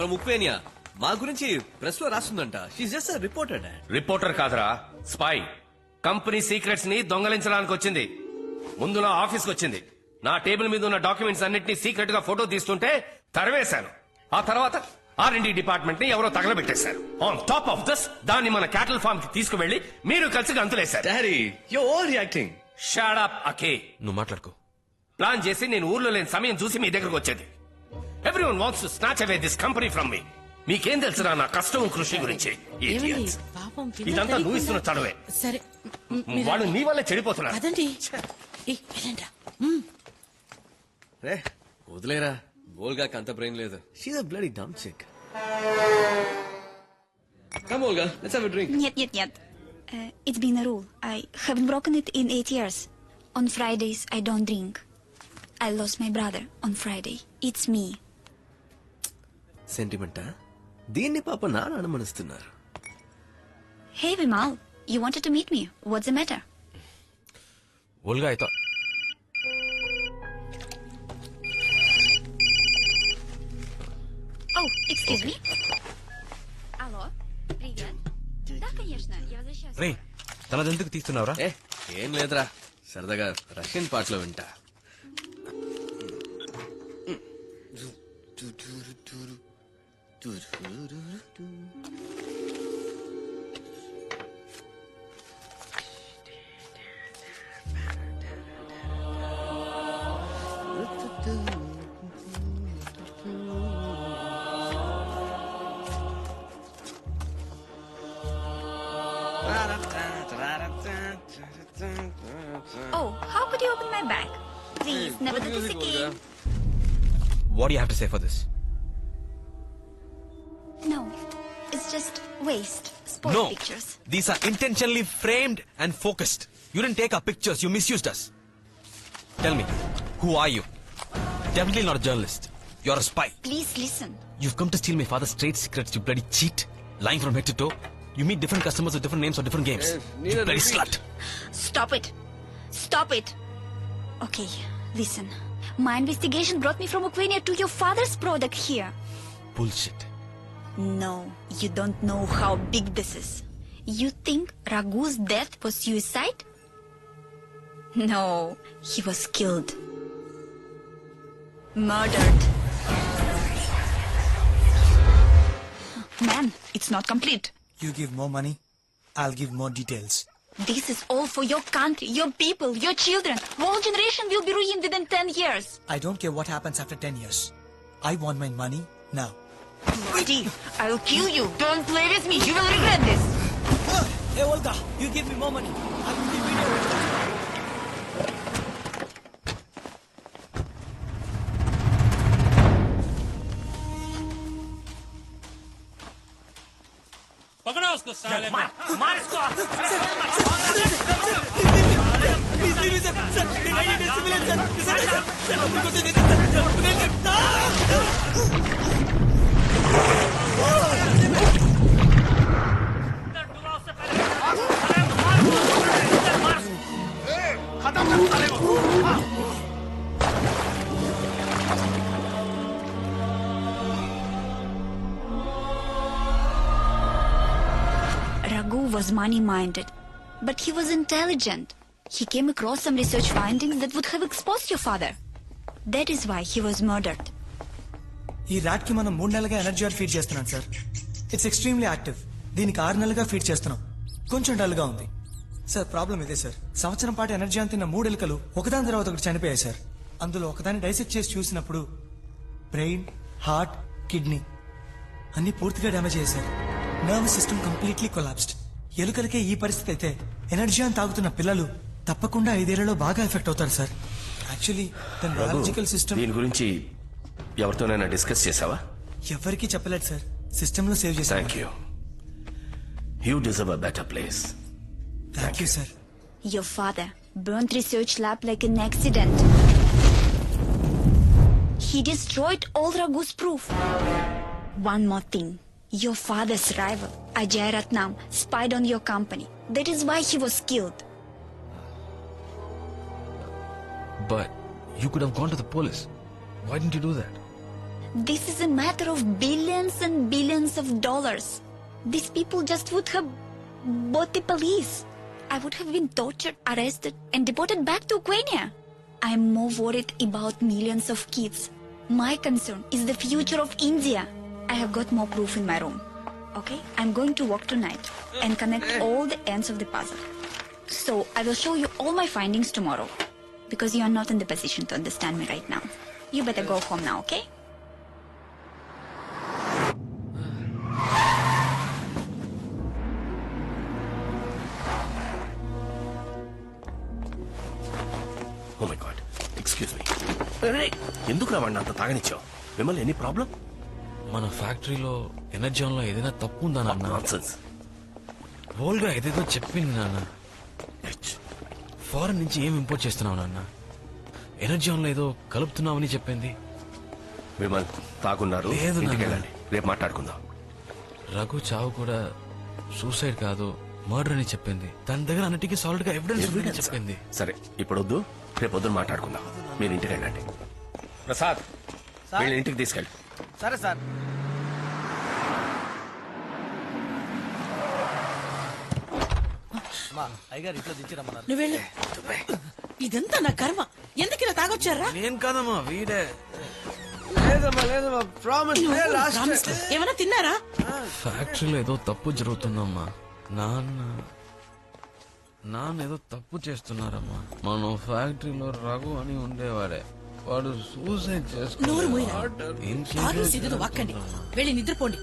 From ఉక్రేనియా. మా గురించి press లో రాస్తుందంట. She's just reporter. రిపోర్టర్ కాదురా, స్పై. కంపెనీ సీక్రెట్స్ ని దొంగలించడానికి వచ్చింది. ముందు నా ఆఫీస్ వచ్చింది. నా టేబుల్ మీద ఉన్న డాక్యుమెంట్స్ అన్నింటినీ సీక్రెట్ గా ఫోటో తీస్తుంటే తరివేశాను. ఆ తర్వాత R&D డిపార్ట్మెంట్ ని ఎవరో తగలబెట్టేశారు. ఆన్ టాప్ ఆఫ్ దిస్ దాన్ని మన క్యాటల్ ఫార్మ్ కి తీసుకువెళ్లి మీరు కలిసి గంతులేశారు. Daddy you over reacting. Shut up అకే. నువ్వు మాట్లాడుకో. ప్లాన్ చేసి నేను ఊర్లో లేని సమయం చూసి మీ దగ్గరకు వచ్చేది. Everyone wants to snatch away this company from మీ. మీకేం తెలుసురా నా కష్టం కృషి గురించి? Idiots. ఇదంతా నువ్వు ఇస్తున్న చడవే. సరే వాళ్ళు నీ వల్లే చెడిపోతున్నారు. అదండి రే వదిలేరా, బోల్గా అంత బ్రెయిన్ లేదు. She's a bloody dumb chick. Come Olga, let's have a drink. Нет. It's been a rule. I haven't broken it in 8 years. On Fridays, I don't drink. I lost my brother on Friday. It's me. సెంటిమెంటా? దీన్ని పాప నాన్న అనుమానిస్తున్నారు. Hey, Vimal. You wanted to meet me. What's the matter? Olga అయితే Oh, excuse me. Алло. Привет. Да, конечно. Я возвращаюсь. రే తనదెందుకు తీస్తున్నావురా? ఏం లేదురా, సరదాగా Russian పాటలో వింటా. Oh, how could you open my bag? Please, never do this again. What do you have to say for this? No, it's just waste. Sport No, pictures. these are intentionally framed and focused. You didn't take our pictures, you misused us. Tell me, who are you? Definitely not a journalist. You're a spy. Please listen. You've come to steal my father's trade secrets, you bloody cheat. Lying from head to toe. You meet different customers with different names or different games. You bloody slut. Stop it. Stop it. Okay, listen. My investigation brought me from Ukraine to your father's product here. Bullshit. No, you don't know how big this is. You think Raghu's death was suicide? No, he was killed. Murdered. Man, it's not complete. You give more money, I'll give more details. This is all for your country, your people, your children. Whole generation will be ruined within 10 years. I don't care what happens after 10 years. I want my money now. Buddy, I'll kill you. Don't play with me. You will regret this. Hey Olga, you give me more money. I will give you. पकड़ो उसको साले में। मार इसको। खत्म कर साले को। Raghu was money-minded, but he was intelligent. He came across some research findings that would have exposed your father. That is why he was murdered. ఈ ర్యాట్ కి మనం 3 నెలలుగా ఎనర్జీ ఆర్ ఫీడ్ చేస్తున్నాం సార్. It's extremely active. దీనికి 6 నెలలుగా feed చేస్తున్నాం. కొంచెం dull గా ఉంది సార్. ప్రాబ్లం ఇదే సార్. సంవత్సరం పాటు ఎనర్జీ అంతిన్న 3 ఎలుకలు ఒకదాని తర్వాత ఒకటి చనిపోయాయి సార్. అందులో ఒకదాన్ని డైసెక్ట్ చేసి చూసినప్పుడు బ్రెయిన్, హార్ట్, కిడ్నీ అన్ని పూర్తిగా డ్యామేజ్ అయ్యాయి sir. Nervous system completely collapsed. ఎలుకలకే ఈ పరిస్థితి అయితే ఎనర్జీ అని తాగుతున్న పిల్లలు తప్పకుండా 5 ఏళ్లలో బాగా ఎఫెక్ట్ అవుతారు సార్. యాక్చువల్లీ దాని బయాలజికల్ సిస్టమ్ దీని గురించి ఎవరితోనైనా డిస్కస్ చేసావా? ఎవరికి చెప్పలేదు సార్. సిస్టమ్ లో సేవ్ చేశాను. Thank you. You deserve a better place. Thank you sir. Your father burnt research lab like an accident. He destroyed all Raghu's proof. One more thing. Your father's rival, Ajay Ratnam, spied on your company. That is why he was killed. But you could have gone to the police. Why didn't you do that? This is a matter of billions and billions of dollars. These people just would have bought the police. I would have been tortured, arrested, and deported back to Ukraine. I'm more worried about millions of kids. My concern is the future of India. I have got more proof in my room. Okay? I'm going to work tonight and connect all the ends of the puzzle. So I will show you all my findings tomorrow. Because you are not in the position to understand me right now. You better go home now, okay? Oh my god excuse me ఎందుకు రావండి అంత తాగనిచ్చావు మిమ్మల్ని any problem మన ఫ్యాక్టరీలో ఎనర్జాన్ లో ఏదైనా తప్పు ఉందా నాన్న? నాన్సెన్స్ ఓల్గా ఏదేదో చెప్పింది నాన్న. ఫారెన్ నుంచి ఏం ఇంపోర్ట్ చేస్తున్నావు నాన్న? ఎనర్జాన్ లో ఏదో కలుపుతున్నావని చెప్పింది. విమల్ తాగున్నారు, లేదు నాన్న. ఇంటికి వెళ్ళండి, రేపు మాట్లాడుకుందాం. రఘు చావు కూడా సూసైడ్ కాదు మర్డర్ అని చెప్పింది. తన దగ్గర అన్నిటికీ సాలిడ్ గా ఎవిడెన్స్ ఉందని చెప్పింది. సరే ఇప్పుడు వద్దు, రేపు పొద్దున మాట్లాడుకుందాం. మీరు ఇంటికి వెళ్ళండి. ప్రసాద్ వీళ్ళని ఇంటికి తీసుకెళ్ళి. సరే సార్. అయ్యగారు ఇంట్లో దించిరమ్మన్నారు. నువ్వు వెళ్ళు. ఇదంతా నా కర్మ. ఎందుకు ఇలా తాగొచ్చారా? నేను కాదమ్మా, వీడే. లేదమ్మా ప్రామిస్. ఏమైనా తిన్నారా? ఫ్యాక్టరీలో ఏదో తప్పు జరుగుతుందమ్మా. నాన్న ఏదో తప్పు చేస్తున్నారమ్మా. మన ఫ్యాక్టరీలో రఘు అని ఉండేవాడే, వాడు సూసైడ్ నోరు మూయరా. చేసుకున్నాడు. ఆగి సిద్ధు వాక్కండి. వెళ్ళి నిద్రపోండి.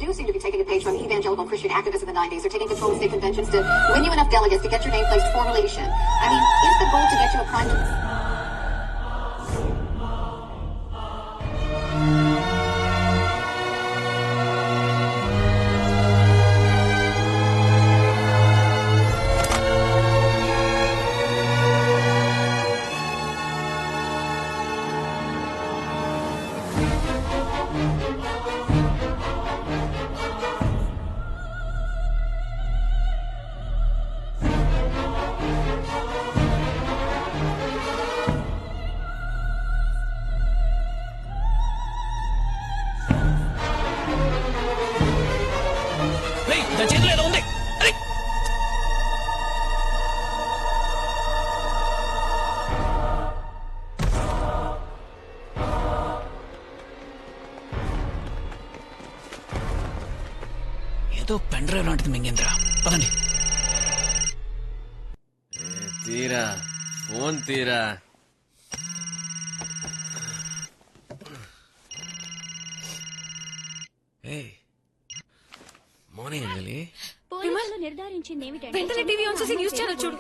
Do seem to be taking a page from evangelical Christian activists in the 90s. They're taking control of state conventions to win you enough delegates to get your name placed for relation. I mean, is the goal to get you a prime minister? ఏదో pen drive లాంటిది మింగేంద్రా. పదండి. తీరా phone తీరా. Morning అంజలి. వెంటనే TV on చేసి news channel చూడు.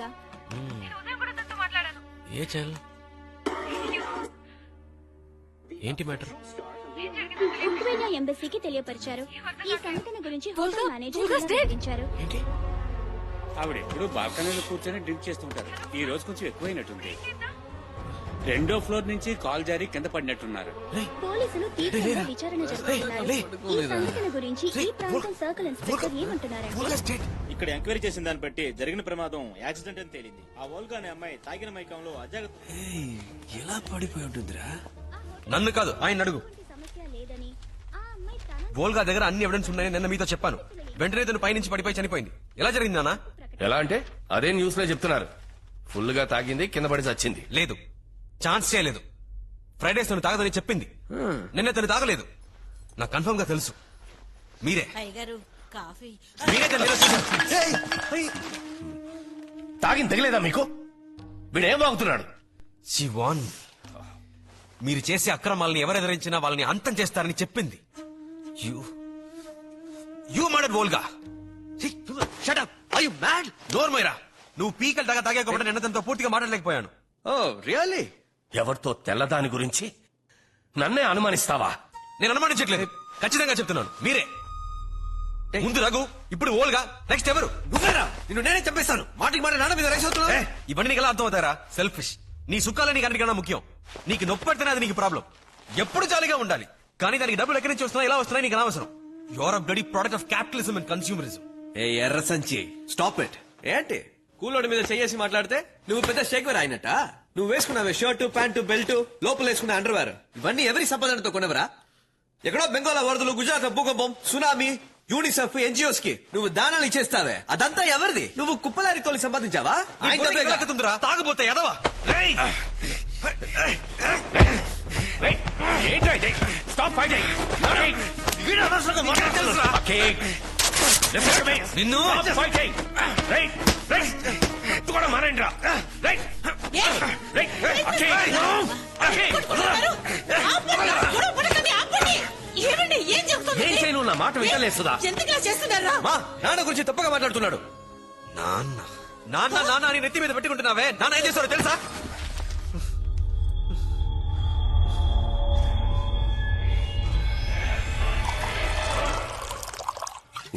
ఏ channel? ఏంటి matter? Ukraine ఎంబసీకి తెలియపరిచారు. ఈ సంఘటన గురించి హోటల్ మేనేజర్ వివరించారు. ఆవిడ ఎప్పుడు బాల్కనీలో కూర్చొని డ్రింక్ చేస్తుంటారు. ఈ రోజు కొంచెం ఎక్కువైనట్టుంది. 2వ ఫ్లోర్ నుంచి కాల్ జారి కింద పడినట్టున్నారు. పోలీసులు తీవ్రంగా విచారణ జరుపుతున్నారు. ఈ సంఘటన గురించి ఈ ప్రాంతం సర్కిల్ ఇన్స్పెక్టర్ ఏమంటున్నారంటే, ఇక్కడ ఎంక్వైరీ చేసిన దాన్ని బట్టి జరిగిన ప్రమాదం యాక్సిడెంట్ అని తేలింది. ఆ వోల్గా అనే అమ్మాయి తాగిన మైకంలో అజాగ్రత్త. ఎలా పడిపోయి ఉంటుందిరా? నన్ను కాదు, ఆయన అడుగు. సమస్య లేదని వోల్గా దగ్గర అన్ని ఎవిడెన్స్ ఉన్నాయని నిన్న మీతో చెప్పాను. వెంటనే తను పైనుంచి పడిపోయి చనిపోయింది. ఎలా జరిగింది నాన్న? ఎలా అంటే అదే న్యూస్ లో చెప్తున్నారు. ఫుల్ గా తాగింది, కింద పడి చచ్చింది. లేదు, ఛాన్స్ చేయలేదు. ఫ్రైడేస్ తను తాగదని చెప్పింది. నిన్న తను తాగలేదు. నాకు కన్ఫర్మ్ గా తెలుసు. మీరే అయ్యగారు కాఫీ. మీరే తను నిరూపించారు. తాగింది తగిలేదా మీకు? వీడేం వాగుతున్నాడు? శివాన్, మీరు చేసే అక్రమాలని ఎవరెదిరించినా వాళ్ళని అంతం చేస్తారని చెప్పింది. You murdered Volga. Shut up. Are you mad? నోర్మైరా, నువ్వు పీకలు దాకా తాగే కాబట్టి నిన్న తనతో పూర్తిగా మాట్లాడలేకపోయాను. ఓ రియల్లీ? ఎవరితో తెల్లదాని గురించి నన్నే అనుమానిస్తావా? నేను అనుమానించట్లేదు, ఖచ్చితంగా చెప్తున్నాను. మీరే ముందు రఘు, ఇప్పుడు ఓల్గా, నెక్స్ట్ ఎవరు? నువ్వేరా? నిన్ను నేనే చంపేస్తాను. మాటికి మాట నాన్న మీద రైస్ అవుతున్నా. ఇవన్నీ నీకు ఎలా అర్థమవుతారా? సెల్ఫిష్. నీ సుఖాలే నీకు అన్నిటికన్నా ముఖ్యం. నీకు నొప్పి పెడితేనే అది నీకు ప్రాబ్లం. ఎప్పుడు జాలీగా ఉండాలి, కానీ దానికి డబ్బులు ఎక్కడి నుంచి వస్తున్నాయి, ఎలా వస్తున్నాయి నీకు అనవసరం. Your a bloody product of capitalism and consumerism. ఏ ఎర్ర సంచి, స్టాప్ ఇట్. ఏంటి కూలోడి మీద చెయ్యేసి మాట్లాడితే నువ్వు పెద్ద షేక్వేర్ అయినట్ట? నువ్వు వేసుకున్నావే షర్టు, ప్యాంటు, బెల్ట్, లోపల వేసుకున్న అండర్వేర్, ఇవన్నీ ఎవరి సంపాదనతో కొనవరా? ఎక్కడో బెంగాల్ వరదలు, గుజరాత్ భూకంపం, సునామీ, యూనిసెఫ్, ఎన్జిఓస్ కి నువ్వు దానాలు ఇచ్చేస్తావే, అదంతా ఎవరిది? నువ్వు కుప్పలారి తోలి సంపాదించావా? తాగబోతే ఎదవా. Stop fighting. నిన్ను కూడా మారేంద్రా. ఏమండి ఏం చెప్తుంది? ఏం చేయను, నా మాట వింటలేస్తుందా? ఎందుకు చేస్తున్నారా? మా నాన్న గురించి తప్పగా మాట్లాడుతున్నాడు. నాన్న నాన్న నాన్న అని నెత్తి మీద పెట్టుకుంటున్నావే. నాన్న ఏం చేస్తారో తెలుసా?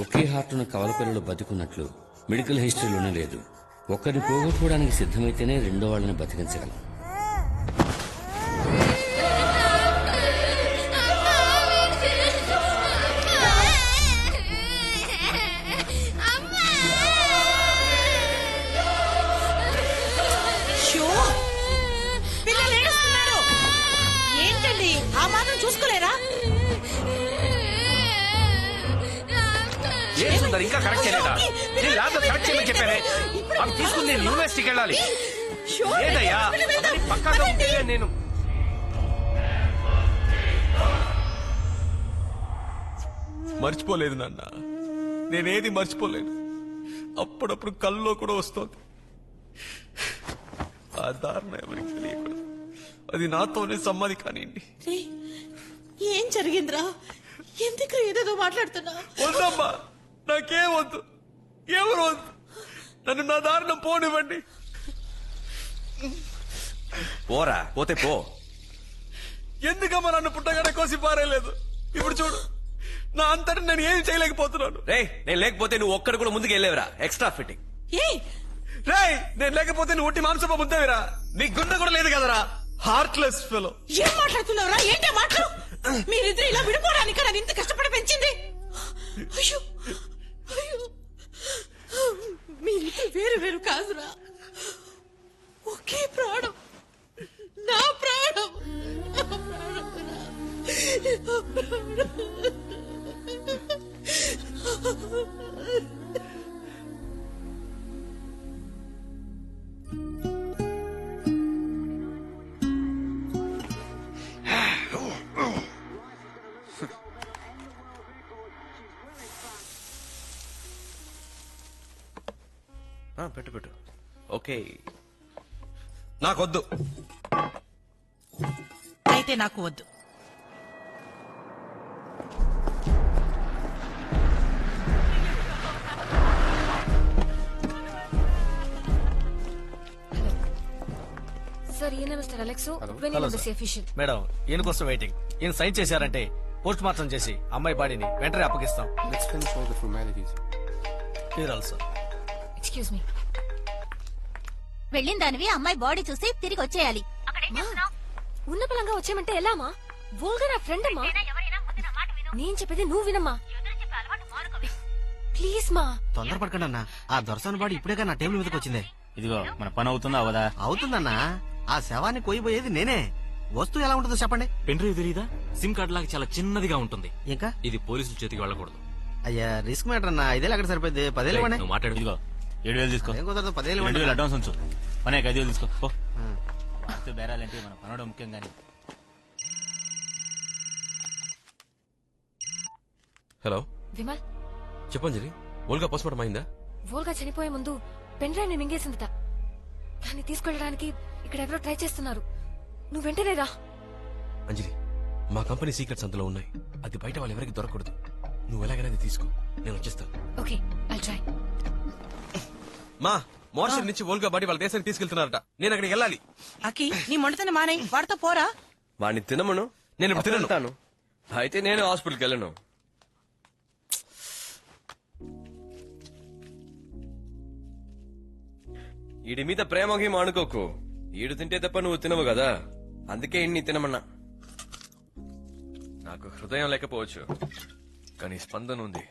ఒకే హార్టున కవల పిల్లలు బతుకున్నట్లు మెడికల్ హిస్టరీలోనే లేదు. ఒక్కరిని పోగొట్టుకోవడానికి సిద్ధమైతేనే రెండో వాళ్ళని బతికించగలం. పిల్లలు ఏడుస్తున్నారు. ఏంటండి ఆ మాత్రం చూసుకోలేరా? ఇంకా కరెక్ట్ చేయలేదా? నేను ల్యాబ్ లో కరెక్ట్ చేయమని చెప్పానే. అవి తీసుకుని నేను యూనివర్సిటీకి వెళ్ళాలి. లేదయ్యా, పక్కాగా ఉంటే నేను మర్చిపోలేదు నాన్న, నేనేది మర్చిపోలేను. అప్పుడప్పుడు కల్లో కూడా వస్తోంది. ఆ దారుణ ఎవరికి తెలియకూడదు. అది నాతోనే సమ్మతి కానివ్వండి. ఏం జరిగిందిరా? ఎందుకు ఏదేదో మాట్లాడుతున్నా? వద్దమ్మా, నాకేం వద్దు, ఎవరు వద్దు. నన్ను నా దారుణం పోనివ్వండి. పోరా, పోతే పో. ఎందుకమ్మా నన్ను పుట్టగానే కోసి పారేయలేదు? ఇప్పుడు చూడు, నా అంతటి నేను ఏం చేయలేకపోతున్నాను. రే, నేను లేకపోతే నువ్వు ఒక్కడు కూడా ముందుకు వెళ్ళేవరా? Extra fitting. రే, నేను లేకపోతే నువ్వు ఒట్టి మాంసప ముద్దవిరా. నీ గుండె కూడా లేదు కదరా, హార్ట్లెస్ ఫెలో. ఏం మాట్లాడుతున్నావురా? ఏంటో మాట్లాడు. మీరిద్దరు ఇలా విడిపోవడానికి నన్ను ఇంత కష్టపడి పెంచింది. అయ్యో అయ్యో, మీరిద్దరు వేరు వేరు కాదురా, ఒకే ప్రాణం. నా ప్రాణం, నా ప్రాణం. పెట్టు పెట్టు. ఓకే, నాకొద్దు. అయితే నాకు వద్దు. సార్, ఈయన mister Alex, embassy official. Madam, ఈయన కోసం వెయిటింగ్. ఈయన సైన్ చేశారంటే పోస్ట్ మార్టం చేసి అమ్మాయి బాడీని వెంటనే అప్పగిస్తాం. Excuse me. వెళ్ళిన దానివి అమ్మాయి బాడీ చూసి తిరిగి వచ్చేయాలి. ఉన్న పలంగా వచ్చేయమంటే ఎలామా? వోల్గా నా ఫ్రెండ్ అమ్మా. నేను చెప్పేది నువ్వు వినమ్మా ప్లీజ్ మా. తొందరపడకండి అన్న, ఆ దొరసాని బాడీ ఇప్పుడేగా నా టేబుల్ మీదకి వచ్చిందే. ఇదిగో మన పని అవుతుందా అవదా? అవుతుందన్నా, ఆ శవాన్ని కోయిపోయేది నేనే. వస్తువు ఎలా ఉంటుందో చెప్పండి. పెన్ డ్రైవ్ తెలీదా? సిమ్ కార్డ్ లాగా చాలా చిన్నదిగా ఉంటుంది. ఇంకా ఇది పోలీసుల చేతికి వెళ్ళకూడదు. అయ్యా రిస్క్ మ్యాటర్ అన్న. 5,000 అక్కడ సరిపోయింది. 10,000 ఇవ్వండి. నువ్వు మాట్లాడు. ఇదిగో 7,000 తీసుకో. ఏం కుదరదు. 10,000 ఇవ్వండి. 2,000 అడ్వాన్స్ ఉంచు. పనేక 5,000 తీసుకో. పో. బేరాలంటే మన పనడం ముఖ్యం గానీ. హలో విమల్, చెప్పంజలి, ఓల్గా పోస్ట్మార్టం అయిందా? వోల్గా చనిపోయే ముందు పెన్ డ్రైవ్ ని మింగేసిందట. దాన్ని తీసుకెళ్ళడానికి ఇక్కడ ఎవరో ట్రై చేస్తున్నారు. నువ్వు వెంటనే రా. అంజలి, మా కంపెనీ సీక్రెట్స్ అందులో ఉన్నాయి. అది బయట వాళ్ళు ఎవరికి దొరకకూడదు. నువ్వు ఎలాగైనా అది తీసుకో, నేను వచ్చేస్తాను. Okay, I try. మా మోర్షన్ నుంచి ఓల్గా బాడీ వాళ్ళ దేశానికి తీసుకెళ్తున్నారట. నేను అక్కడికి వెళ్ళాలి. అకి నీ మొండతన మానే వాడితో పోరా. వాడిని తినమను. నేను ఇప్పుడు తినను. తింటాను. అయితే నేను హాస్పిటల్కి వెళ్ళను. ఈడి మీద ప్రేమకి అనుకోకు. ఈడు తింటే తప్ప నువ్వు తినవు కదా, అందుకే ఇన్ని తినమన్నా. నాకు హృదయం లేకపోవచ్చు, కానీ స్పందన ఉంది.